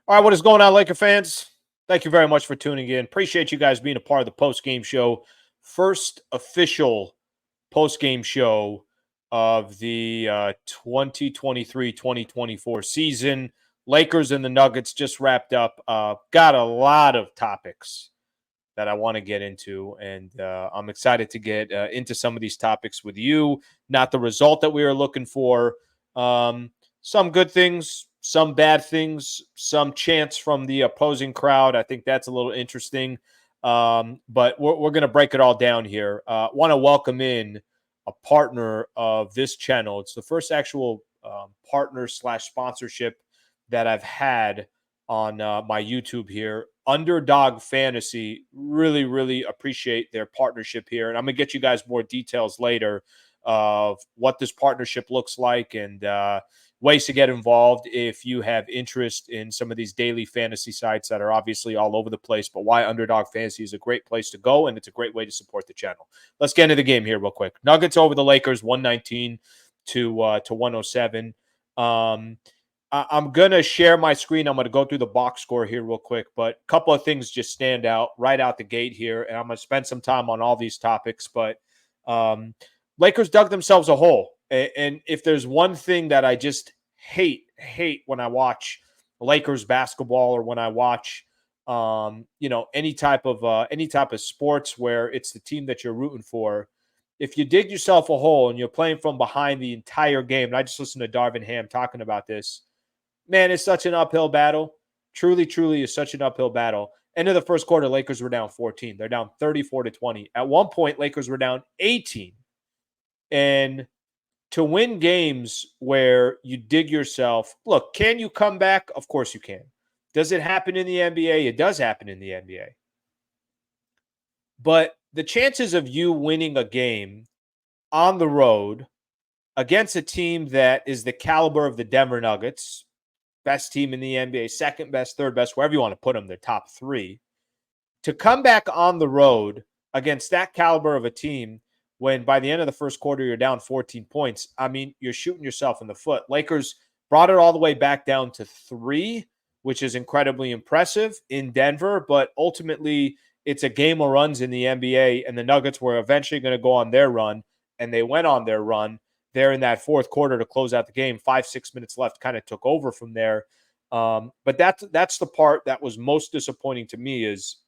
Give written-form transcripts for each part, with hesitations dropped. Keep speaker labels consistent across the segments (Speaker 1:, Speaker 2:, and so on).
Speaker 1: All right, what is going on, Laker fans? Thank you very much for tuning in. Appreciate you guys being a part of the post-game show. First official post-game show of the 2023-2024 season. Lakers and the Nuggets just wrapped up. Got a lot of topics that I want to get into, and I'm excited to get into some of these topics with you. Not the result that we were looking for. Some good things, some bad things, some chants from the opposing crowd. I think that's a little interesting. But we're going to break it all down here. Want to welcome in a partner of this channel. It's the first actual partner / sponsorship that I've had on my YouTube here. Underdog Fantasy. Really, really appreciate their partnership here. And I'm going to get you guys more details later of what this partnership looks like and ways to get involved if you have interest in some of these daily fantasy sites that are obviously all over the place, but why Underdog Fantasy is a great place to go, and it's a great way to support the channel. Let's get into the game here real quick. Nuggets over the Lakers, 119 to 107. I'm going to share my screen. I'm going to go through the box score here real quick, but a couple of things just stand out right out the gate here, and I'm going to spend some time on all these topics, but Lakers dug themselves a hole. And if there's one thing that I just hate when I watch Lakers basketball or when I watch, any type of sports where it's the team that you're rooting for, if you dig yourself a hole and you're playing from behind the entire game, and I just listened to Darvin Ham talking about this, man, it's such an uphill battle. Truly, truly is such an uphill battle. End of the first quarter, Lakers were down 14. They're down 34-20. At one point, Lakers were down 18. And to win games where you dig yourself, look, can you come back? Of course you can. Does it happen in the NBA? It does happen in the NBA. But the chances of you winning a game on the road against a team that is the caliber of the Denver Nuggets, best team in the NBA, second best, third best, wherever you want to put them, they're top three, to come back on the road against that caliber of a team when by the end of the first quarter you're down 14 points, I mean, you're shooting yourself in the foot. Lakers brought it all the way back down to 3, which is incredibly impressive in Denver, but ultimately it's a game of runs in the NBA, and the Nuggets were eventually going to go on their run, and they went on their run there in that fourth quarter to close out the game. 5-6 minutes left, kind of took over from there. But that's the part that was most disappointing to me is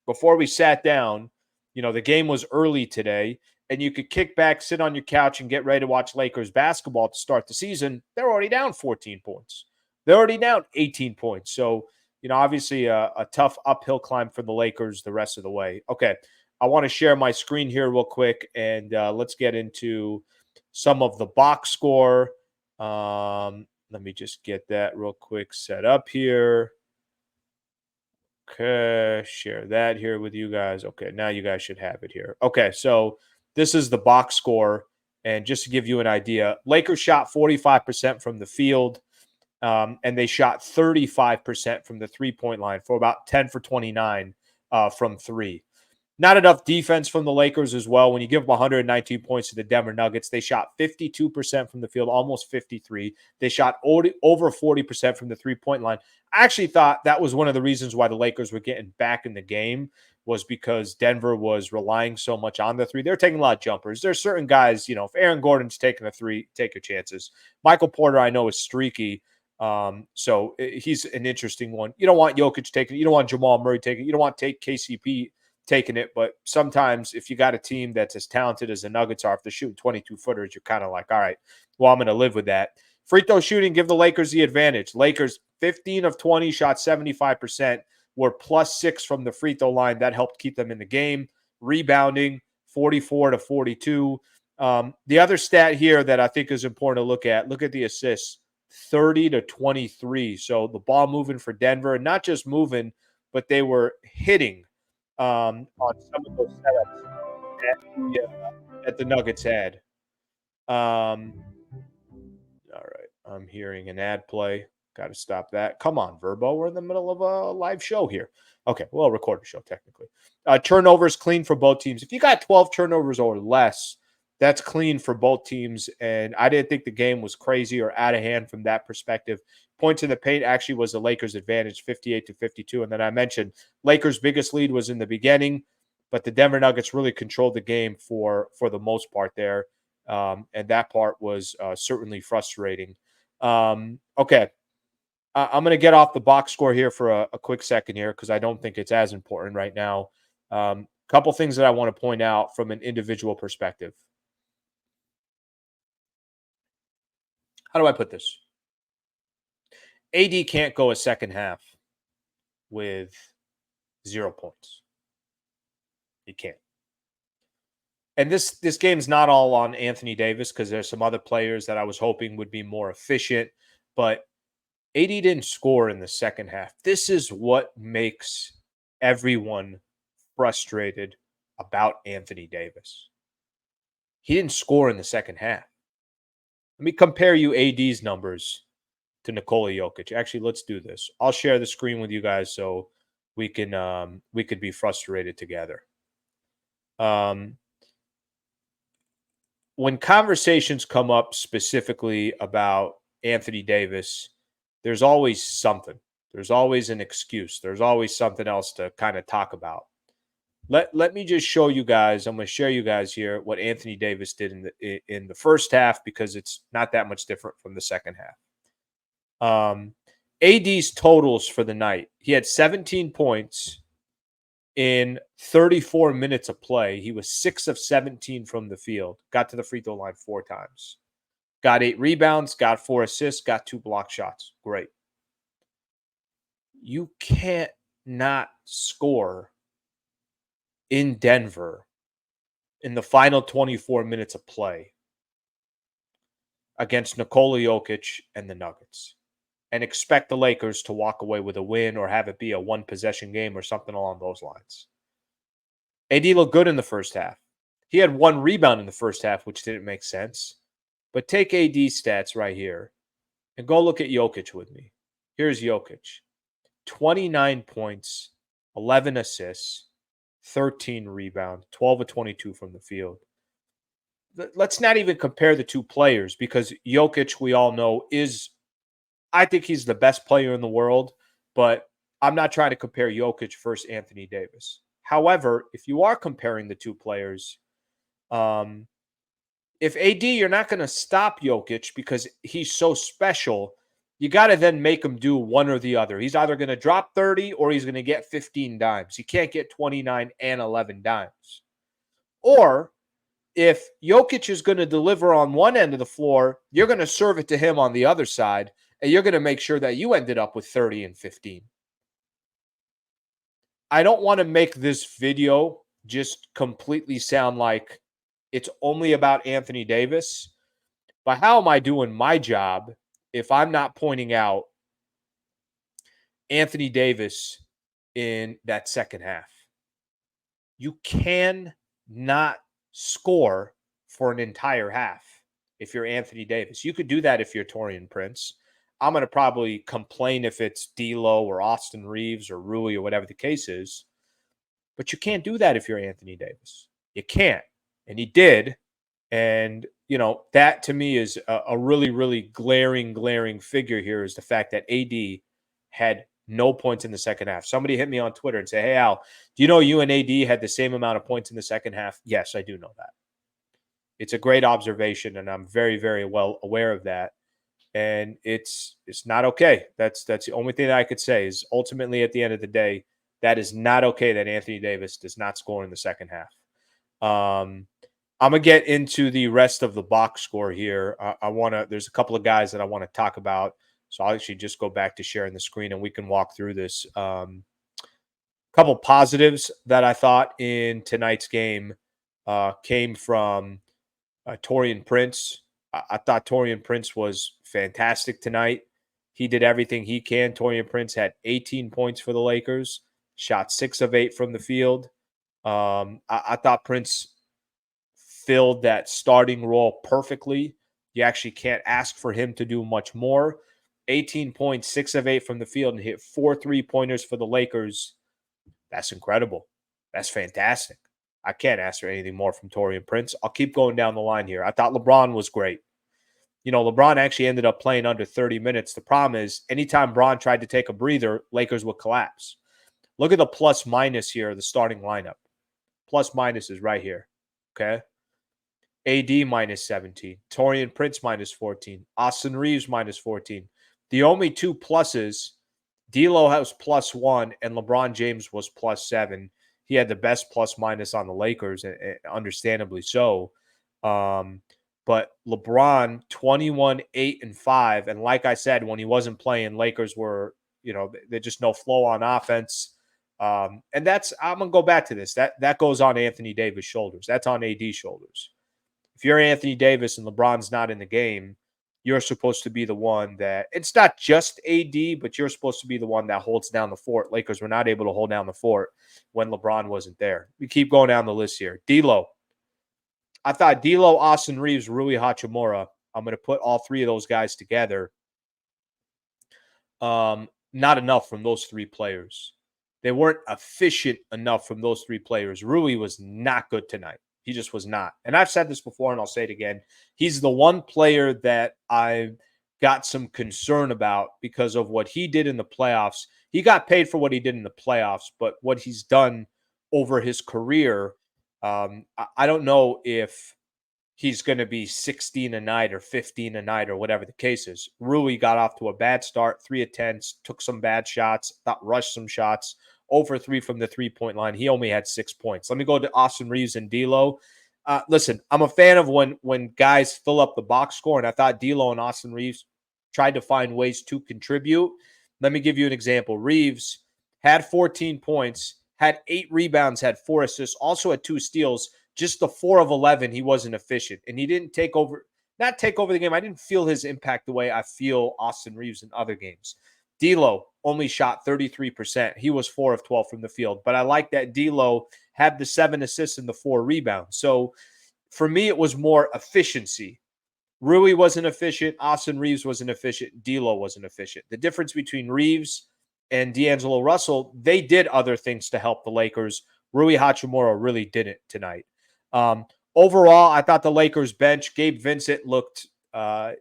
Speaker 1: before we sat down, the game was early today, and you could kick back, sit on your couch, and get ready to watch Lakers basketball to start the season. They're already down 14 points. They're already down 18 points. So, obviously a tough uphill climb for the Lakers the rest of the way. Okay, I want to share my screen here real quick, and let's get into some of the box score. Let me just get that real quick set up here. Okay, share that here with you guys. Okay, now you guys should have it here. Okay, so this is the box score. And just to give you an idea, Lakers shot 45% from the field, and they shot 35% from the three-point line for about 10 for 29 from three. Not enough defense from the Lakers as well. When you give them 119 points to the Denver Nuggets, they shot 52% from the field, almost 53. They shot over 40% from the three-point line. I actually thought that was one of the reasons why the Lakers were getting back in the game was because Denver was relying so much on the three. They're taking a lot of jumpers. There's certain guys, if Aaron Gordon's taking a three, take your chances. Michael Porter, I know, is streaky. So he's an interesting one. You don't want Jokic taking it. You don't want Jamal Murray taking it. You don't want KCP taking it, but sometimes if you got a team that's as talented as the Nuggets are, if they're shooting 22-footers, you're kind of like, all right, well, I'm going to live with that. Free throw shooting, give the Lakers the advantage. Lakers, 15 of 20, shot 75%, were +6 from the free throw line. That helped keep them in the game. Rebounding, 44-42. The other stat here that I think is important to look at the assists, 30-23. So the ball moving for Denver, and not just moving, but they were hitting on some of those setups that the Nuggets had. All right, I'm hearing an ad play. Got to stop that. Come on, Verbo. We're in the middle of a live show here. Okay, well, record a show technically. Turnovers clean for both teams. If you got 12 turnovers or less, That's clean for both teams, and I didn't think the game was crazy or out of hand from that perspective. Points in the paint actually was the Lakers' advantage, 58-52. And then I mentioned Lakers' biggest lead was in the beginning, but the Denver Nuggets really controlled the game for the most part there, and that part was certainly frustrating. Okay, I'm going to get off the box score here for a quick second here because I don't think it's as important right now. Couple things that I want to point out from an individual perspective. How do I put this? AD can't go a second half with 0 points. He can't. And this game's not all on Anthony Davis because there's some other players that I was hoping would be more efficient, but AD didn't score in the second half. This is what makes everyone frustrated about Anthony Davis. He didn't score in the second half. Let me compare you AD's numbers to Nikola Jokic. Actually, let's do this. I'll share the screen with you guys so we could be frustrated together. When conversations come up specifically about Anthony Davis, there's always something. There's always an excuse. There's always something else to kind of talk about. Let me just show you guys. I'm going to share you guys here what Anthony Davis did in the first half because it's not that much different from the second half. AD's totals for the night. He had 17 points in 34 minutes of play. He was 6 of 17 from the field. Got to the free throw line 4 times. Got 8 rebounds, got 4 assists, got 2 block shots. Great. You can't not score in Denver in the final 24 minutes of play against Nikola Jokic and the Nuggets and expect the Lakers to walk away with a win or have it be a one-possession game or something along those lines. AD looked good in the first half. He had 1 rebound in the first half, which didn't make sense. But take AD's stats right here and go look at Jokic with me. Here's Jokic. 29 points, 11 assists, 13 rebounds, 12 of 22 from the field. Let's not even compare the two players because Jokic, we all know, I think he's the best player in the world, but I'm not trying to compare Jokic versus Anthony Davis. However, if you are comparing the two players, if AD, you're not going to stop Jokic because he's so special, you got to then make him do one or the other. He's either going to drop 30 or he's going to get 15 dimes. He can't get 29 and 11 dimes. Or if Jokic is going to deliver on one end of the floor, you're going to serve it to him on the other side, and you're going to make sure that you ended up with 30 and 15. I don't want to make this video just completely sound like it's only about Anthony Davis, but how am I doing my job if I'm not pointing out Anthony Davis in that second half? You cannot score for an entire half if you're Anthony Davis. You could do that if you're Taurean Prince. I'm going to probably complain if it's D'Lo or Austin Reeves or Rui or whatever the case is. But you can't do that if you're Anthony Davis. You can't. And he did. And, that to me is a really, really glaring figure here is the fact that AD had no points in the second half. Somebody hit me on Twitter and say, hey, Al, do you know you and AD had the same amount of points in the second half? Yes, I do know that. It's a great observation, and I'm very, very well aware of that. And it's not okay. That's the only thing that I could say is ultimately at the end of the day, that is not okay that Anthony Davis does not score in the second half. I'm going to get into the rest of the box score here. There's a couple of guys that I want to talk about. So I'll actually just go back to sharing the screen and we can walk through this. Couple positives that I thought in tonight's game came from Taurean Prince. I thought Taurean Prince was fantastic tonight. He did everything he can. Taurean Prince had 18 points for the Lakers, shot 6 of 8 from the field. I thought Prince filled that starting role perfectly. You actually can't ask for him to do much more. 18 points, 6 of 8 from the field, and hit 4 3-pointers for the Lakers. That's incredible. That's fantastic. I can't ask for anything more from Taurean Prince. I'll keep going down the line here. I thought LeBron was great. LeBron actually ended up playing under 30 minutes. The problem is anytime Bron tried to take a breather, Lakers would collapse. Look at the plus minus here, the starting lineup. Plus minus is right here. Okay. AD minus 17. Taurean Prince minus 14. Austin Reeves minus 14. The only two pluses, D'Lo has plus 1 and LeBron James was plus 7. He had the best plus minus on the Lakers, understandably so. But LeBron, 21, 8, and 5. And like I said, when he wasn't playing, Lakers were, they're just no flow on offense. And that's, I'm going to go back to this. That goes on Anthony Davis' shoulders. That's on AD's shoulders. If you're Anthony Davis and LeBron's not in the game, you're supposed to be the one that, it's not just AD, but you're supposed to be the one that holds down the fort. Lakers were not able to hold down the fort when LeBron wasn't there. We keep going down the list here. D'Lo. I thought D'Lo, Austin Reeves, Rui Hachimura. I'm going to put all three of those guys together. Not enough from those three players. They weren't efficient enough from those three players. Rui was not good tonight. He just was not. And I've said this before, and I'll say it again. He's the one player that I've got some concern about because of what he did in the playoffs. He got paid for what he did in the playoffs, but what he's done over his career, I don't know if he's going to be 16 a night or 15 a night or whatever the case is. Rui got off to a bad start, 3 attempts, took some bad shots, rushed some shots, over 3 from the three-point line. He only had 6 points. Let me go to Austin Reeves and D'Lo. Listen, I'm a fan of when guys fill up the box score, and I thought D'Lo and Austin Reeves tried to find ways to contribute. Let me give you an example. Reeves had 14 points, had 8 rebounds, had 4 assists, also had 2 steals. Just the 4 of 11, he wasn't efficient. And he didn't not take over the game. I didn't feel his impact the way I feel Austin Reeves in other games. D'Lo only shot 33%. He was 4 of 12 from the field. But I like that D'Lo had the 7 assists and the 4 rebounds. So for me, it was more efficiency. Rui wasn't efficient. Austin Reeves wasn't efficient. D'Lo wasn't efficient. The difference between Reeves and D'Angelo Russell, they did other things to help the Lakers. Rui Hachimura really didn't tonight. Overall, I thought the Lakers bench, Gabe Vincent looked did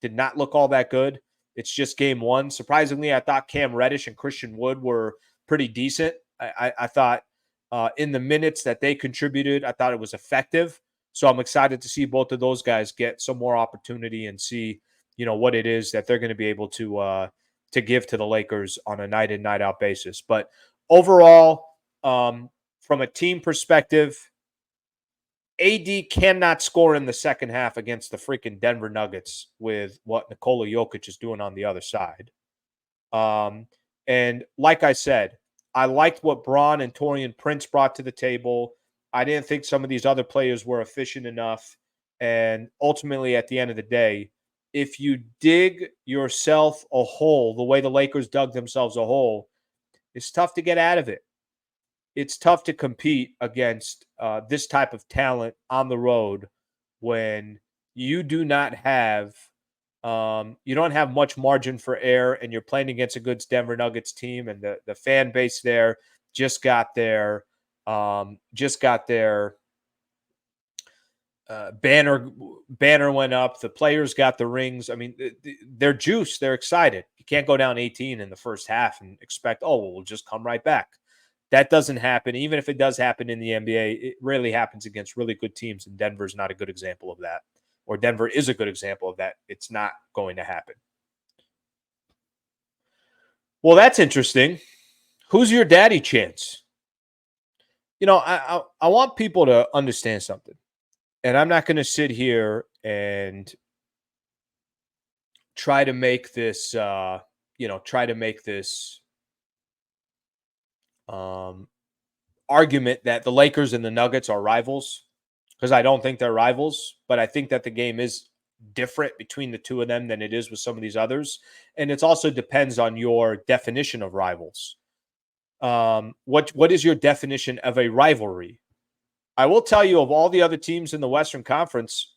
Speaker 1: not look all that good. It's just game one. Surprisingly, I thought Cam Reddish and Christian Wood were pretty decent. I thought in the minutes that they contributed, I thought it was effective. So I'm excited to see both of those guys get some more opportunity and see, what it is that they're going to be able to give to the Lakers on a night in, night out basis. But overall, from a team perspective, AD cannot score in the second half against the freaking Denver Nuggets with what Nikola Jokic is doing on the other side. And like I said, I liked what Bron and Taurean Prince brought to the table. I didn't think some of these other players were efficient enough. And ultimately, at the end of the day, if you dig yourself a hole, the way the Lakers dug themselves a hole, it's tough to get out of it. It's tough to compete against this type of talent on the road when you do not have you don't have much margin for error, and you're playing against a good Denver Nuggets team, and the fan base there just got their banner went up. The players got the rings. I mean, they're juiced. They're excited. You can't go down 18 in the first half and expect, we'll just come right back. That doesn't happen. Even if it does happen in the NBA, it rarely happens against really good teams, and Denver's not a good example of that. Or Denver is a good example of that. It's not going to happen. Well, that's interesting. Who's your daddy chance? I want people to understand something. And I'm not going to sit here and try to make this argument that the Lakers and the Nuggets are rivals, because I don't think they're rivals, but I think that the game is different between the two of them than it is with some of these others. And it also depends on your definition of rivals. What is your definition of a rivalry? I will tell you, of all the other teams in the Western Conference,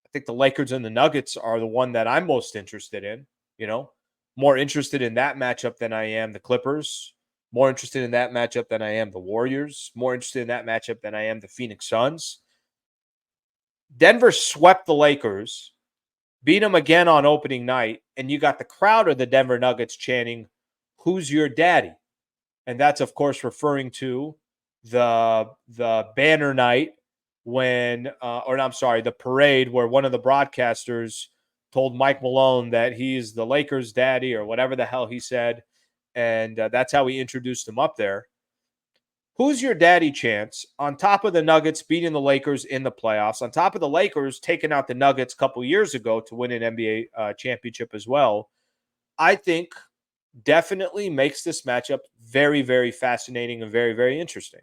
Speaker 1: I think the Lakers and the Nuggets are the one that I'm most interested in, more interested in that matchup than I am the Clippers More interested in that matchup than I am the Warriors. More interested in that matchup than I am the Phoenix Suns. Denver swept the Lakers, beat them again on opening night, and you got the crowd of the Denver Nuggets chanting, "Who's your daddy?" And that's, of course, referring to the banner night when, or no, I'm sorry, the parade where one of the broadcasters told Mike Malone that he's the Lakers' daddy or whatever the hell he said, and that's how he introduced him up there. Who's your daddy chance on top of the Nuggets beating the Lakers in the playoffs, on top of the Lakers taking out the Nuggets a couple years ago to win an NBA championship as well? I think definitely makes this matchup very, very fascinating and very, very interesting.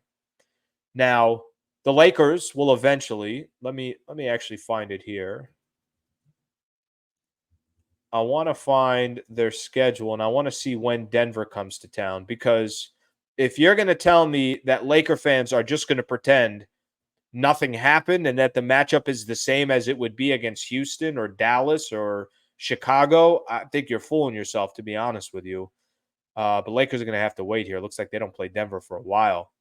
Speaker 1: Now, the Lakers will eventually, let me actually find it here. I want to find their schedule and I want to see when Denver comes to town, because if you're going to tell me that Laker fans are just going to pretend nothing happened and that the matchup is the same as it would be against Houston or Dallas or Chicago, I think you're fooling yourself, to be honest with you. But Lakers are going to have to wait here. It looks like they don't play Denver for a while.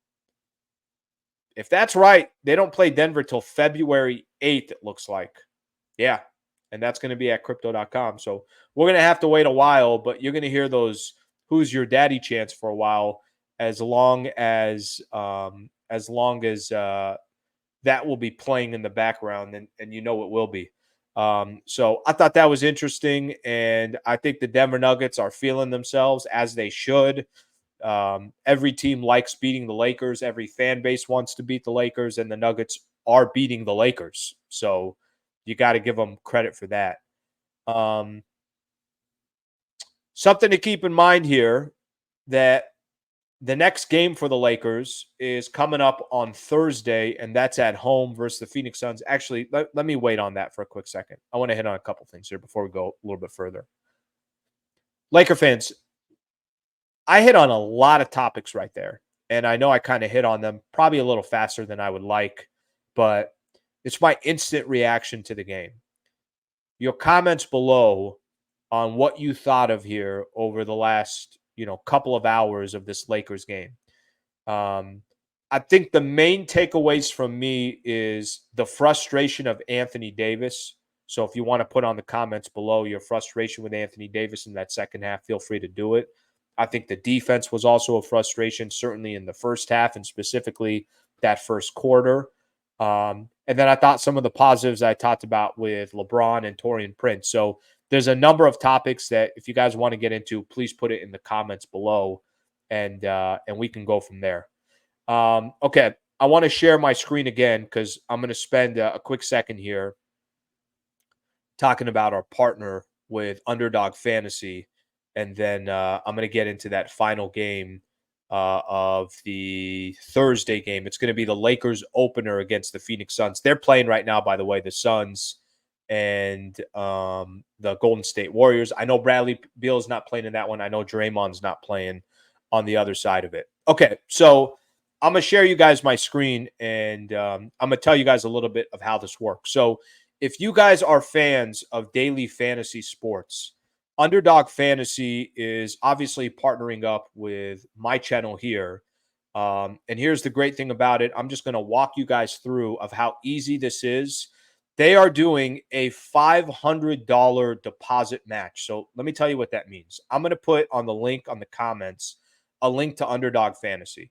Speaker 1: If that's right, they don't play Denver till February 8th, it looks like. Yeah. And that's going to be at crypto.com. So we're going to have to wait a while, but you're going to hear those "Who's your daddy" chants for a while, as long as that will be playing in the background, and you know it will be. So I thought that was interesting, and I think the Denver Nuggets are feeling themselves, as they should. Every team likes beating the Lakers. Every fan base wants to beat the Lakers, and the Nuggets are beating the Lakers. So you got to give them credit for that. Um, Something to keep in mind here, that the next game for the Lakers is coming up on Thursday, and that's at home versus the Phoenix Suns. Actually, let me wait on that for a quick second. I want to hit on a couple things here before we go a little bit further. Laker fans, I hit on a lot of topics right there, and I know I kind of hit on them probably a little faster than I would like, but it's my instant reaction to the game. Your comments below on what you thought of here over the last, couple of hours of this Lakers game. Um, I think the main takeaways from me is the frustration of Anthony Davis. So if you want to put on the comments below your frustration with Anthony Davis in that second half, feel free to do it. I think the defense was also a frustration, certainly in the first half and specifically that first quarter. And then I thought some of the positives I talked about with LeBron and Taurean Prince. So there's a number of topics that if you guys want to get into, please put it in the comments below, and we can go from there. Okay, I want to share my screen again because I'm going to spend a quick second here talking about our partner with Underdog Fantasy, and then I'm going to get into that final game of the Thursday game. It's going to be the Lakers opener against the Phoenix Suns. They're playing right now, by the way, the Suns and the Golden State Warriors. I know Bradley Beal's not playing in that one. I know Draymond's not playing on the other side of it. Okay, so I'm going to share you guys my screen, and I'm going to tell you guys a little bit of how this works. So if you guys are fans of daily fantasy sports, Underdog Fantasy is obviously partnering up with my channel here. And here's the great thing about it. I'm just going to walk you guys through of how easy this is. They are doing a $500 deposit match. So let me tell you what that means. I'm going to put on the link on the comments a link to Underdog Fantasy.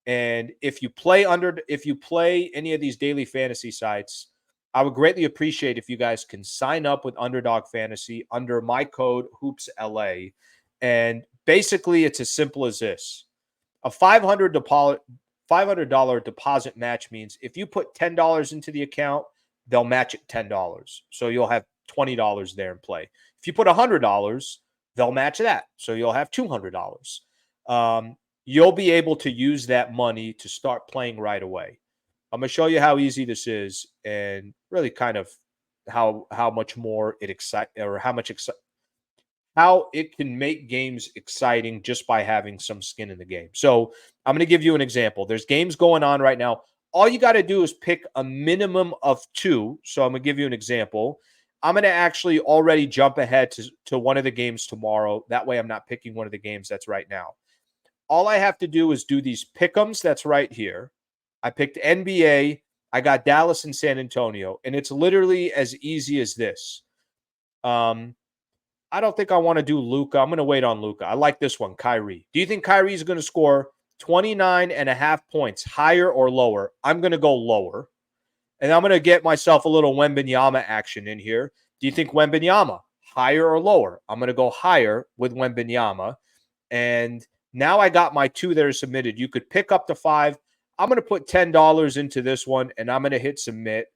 Speaker 1: And if you play any of these daily fantasy sites, I would greatly appreciate if you guys can sign up with Underdog Fantasy under my code HoopsLA. And basically, it's as simple as this. A $500 deposit match means if you put $10 into the account, they'll match it $10. So you'll have $20 there in play. If you put $100, they'll match that. So you'll have $200. You'll be able to use that money to start playing right away. I'm going to show you how easy this is and really kind of how much more it excites, or how it can make games exciting just by having some skin in the game. So I'm going to give you an example. There's games going on right now. All you got to do is pick a minimum of 2. So I'm going to give you an example. I'm going to actually already jump ahead to one of the games tomorrow. That way I'm not picking one of the games that's right now. all I have to do is do these pick'ems that's right here. I picked NBA. I got Dallas and San Antonio, and it's literally as easy as this. I don't think I want to do Luka. I'm going to wait on Luka. I like this one, Kyrie. Do you think Kyrie is going to score 29.5 points, higher or lower? I'm going to go lower. And I'm going to get myself a little Wembanyama action in here. Do you think Wembanyama, higher or lower? I'm going to go higher with Wembanyama. And now I got my 2 that are submitted. You could pick up to 5. I'm going to put $10 into this one, and I'm going to hit submit.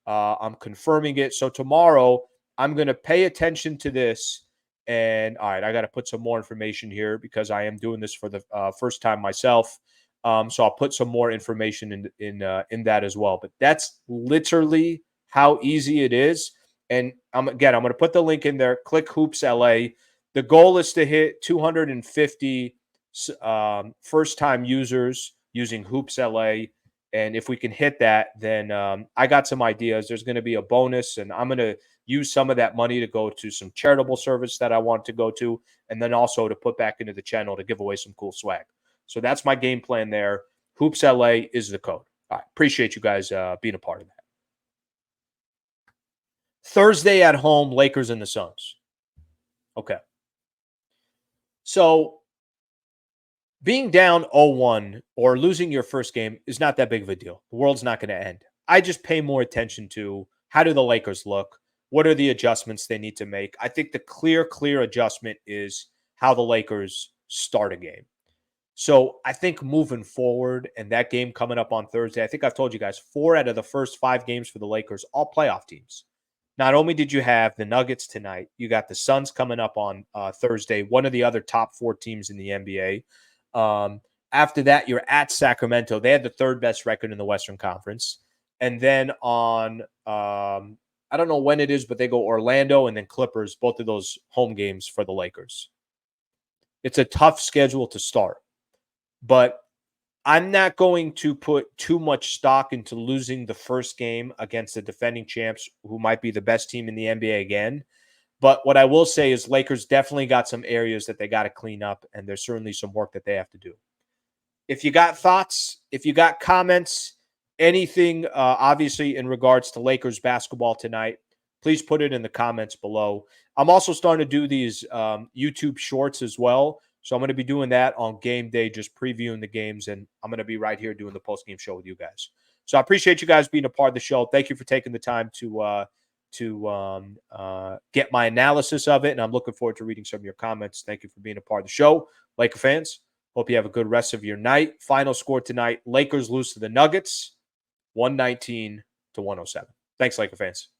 Speaker 1: I'm confirming it. So tomorrow, I'm going to pay attention to this. And all right, I got to put some more information here because I am doing this for the first time myself. So I'll put some more information in that as well. But that's literally how easy it is. And I'm going to put the link in there. Click Hoops LA. The goal is to hit 250 first-time users using Hoops LA. And if we can hit that, then I got some ideas. There's going to be a bonus, and I'm going to use some of that money to go to some charitable service that I want to go to, and then also to put back into the channel to give away some cool swag. So that's my game plan there. Hoops LA is the code. All right, appreciate you guys being a part of that. Thursday at home, Lakers and the Suns. Okay. So being down 0-1 or losing your first game is not that big of a deal. The world's not going to end. I just pay more attention to how do the Lakers look? What are the adjustments they need to make? I think the clear adjustment is how the Lakers start a game. So I think moving forward and that game coming up on Thursday, I think I've told you guys 4 out of the first 5 games for the Lakers, all playoff teams. Not only did you have the Nuggets tonight, you got the Suns coming up on Thursday, one of the other top 4 teams in the NBA. After that, you're at Sacramento. They had the 3rd best record in the Western Conference. And then on, I don't know when it is, but they go Orlando and then Clippers, both of those home games for the Lakers. It's a tough schedule to start. But I'm not going to put too much stock into losing the first game against the defending champs, who might be the best team in the NBA again. But what I will say is Lakers definitely got some areas that they got to clean up, and there's certainly some work that they have to do. If you got thoughts, if you got comments, anything, obviously, in regards to Lakers basketball tonight, please put it in the comments below. I'm also starting to do these YouTube shorts as well. So I'm going to be doing that on game day, just previewing the games, and I'm going to be right here doing the post-game show with you guys. So I appreciate you guys being a part of the show. Thank you for taking the time to get my analysis of it, and I'm looking forward to reading some of your comments. Thank you for being a part of the show. Laker fans, hope you have a good rest of your night. Final score tonight, Lakers lose to the Nuggets, 119-107. Thanks, Laker fans.